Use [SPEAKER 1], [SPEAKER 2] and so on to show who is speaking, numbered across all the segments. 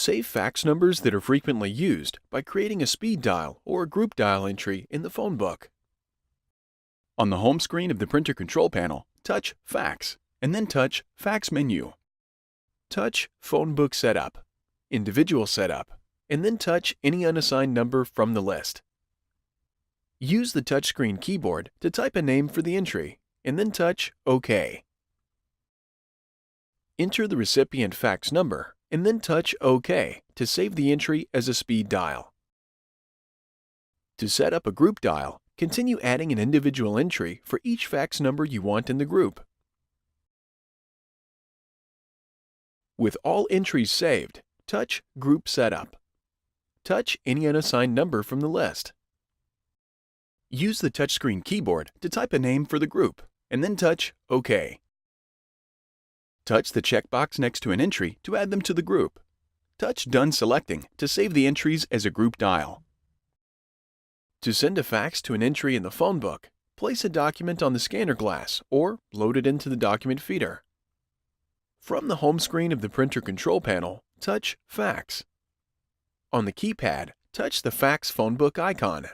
[SPEAKER 1] Save fax numbers that are frequently used by creating a speed dial or a group dial entry in the phone book. On the home screen of the printer control panel, touch Fax, and then touch Fax Menu. Touch Phone Book Setup, Individual Setup, and then touch any unassigned number from the list. Use the touchscreen keyboard to type a name for the entry, and then touch OK. Enter the recipient fax number, and then touch OK to save the entry as a speed dial. To set up a group dial, continue adding an individual entry for each fax number you want in the group. With all entries saved, touch Group Setup. Touch any unassigned number from the list. Use the touchscreen keyboard to type a name for the group, and then touch OK. Touch the checkbox next to an entry to add them to the group. Touch Done Selecting to save the entries as a group dial. To send a fax to an entry in the phone book, place a document on the scanner glass or load it into the document feeder. From the home screen of the printer control panel, touch Fax. On the keypad, touch the fax phone book icon.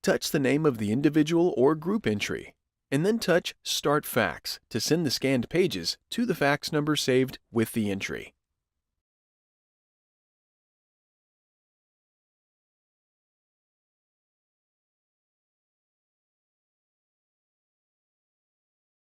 [SPEAKER 1] Touch the name of the individual or group entry, and then touch Start Fax to send the scanned pages to the fax number saved with the entry.